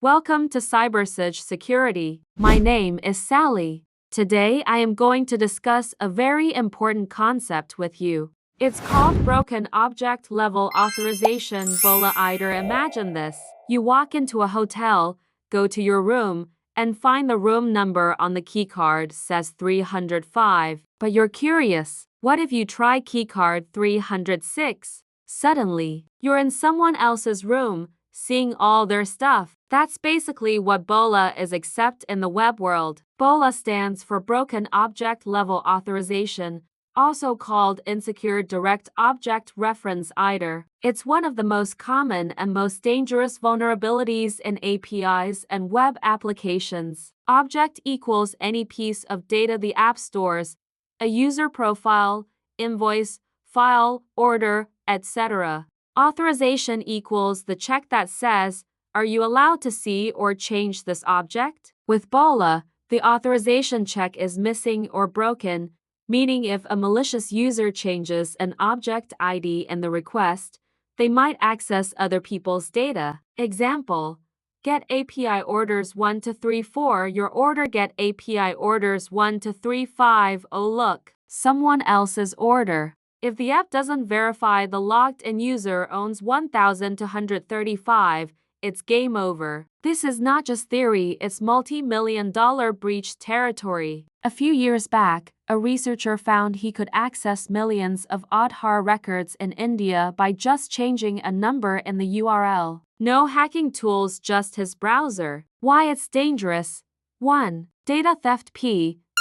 Welcome to cybersecurity. My name is Sally. Today I am going to discuss a very important concept with you. It's called Broken Object Level Authorization BOLA IDOR. Imagine this. You walk into a hotel, go to your room, and find the room number on the keycard says 305. But you're curious. What if you try keycard 306? Suddenly, you're in someone else's room, seeing all their stuff. That's basically what BOLA is, except in the web world. BOLA stands for Broken Object Level Authorization, also called Insecure Direct Object Reference IDOR. It's one of the most common and most dangerous vulnerabilities in APIs and web applications. Object equals any piece of data the app stores, a user profile, invoice, file, order, etc. Authorization equals the check that says, are you allowed to see or change this object? With BOLA, the authorization check is missing or broken, meaning if a malicious user changes an object ID in the request, they might access other people's data. Example: get API orders 1 to 34. Your order get API orders 1 to 35. Oh look, someone else's order. If the app doesn't verify the logged-in user owns 1,235, it's game over. This is not just theory, it's multi-million-dollar breach territory. A few years back, a researcher found he could access millions of Aadhaar records in India by just changing a number in the URL. No hacking tools, just his browser. Why it's dangerous? 1. Data theft.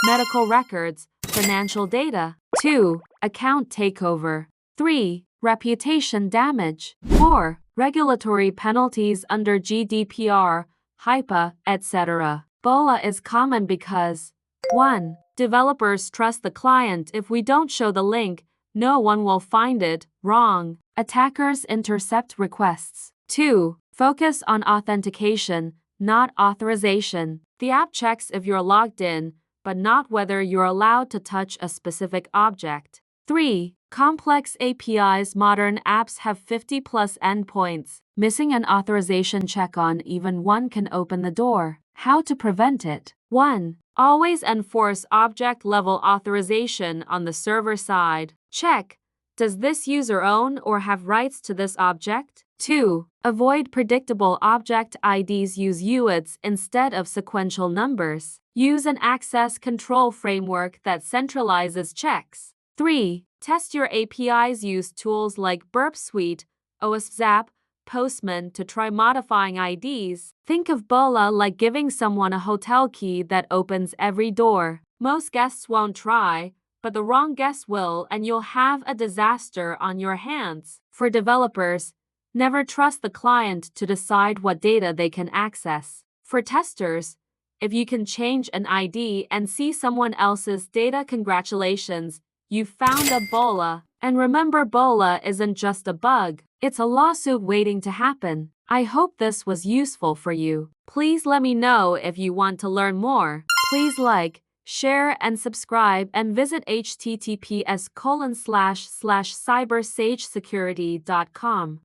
Medical records, financial data. 2. Account takeover. 3. Reputation damage. 4. Regulatory penalties under GDPR, HIPAA, etc. BOLA is common because 1. Developers trust the client. If we don't show the link, no one will find it. Wrong. Attackers intercept requests. 2. Focus on authentication, not authorization. The app checks if you're logged in, but not whether you're allowed to touch a specific object. 3. Complex APIs. Modern apps have 50+ endpoints. Missing an authorization check on even one can open the door. How to prevent it? 1. Always enforce object level authorization on the server side. Check: does this user own or have rights to this object? 2. Avoid predictable object IDs. Use UIDs instead of sequential numbers. Use an access control framework that centralizes checks. 3. Test your APIs. Use tools like Burp Suite, OWASP, Zap, Postman to try modifying IDs. Think of BOLA like giving someone a hotel key that opens every door. Most guests won't try, but the wrong guest will, and you'll have a disaster on your hands. For developers, never trust the client to decide what data they can access. For testers, if you can change an ID and see someone else's data, congratulations, you've found a BOLA. And remember, BOLA isn't just a bug, it's a lawsuit waiting to happen. I hope this was useful for you. Please let me know if you want to learn more. Please like, share, and subscribe, and visit https://cybersecurity.com.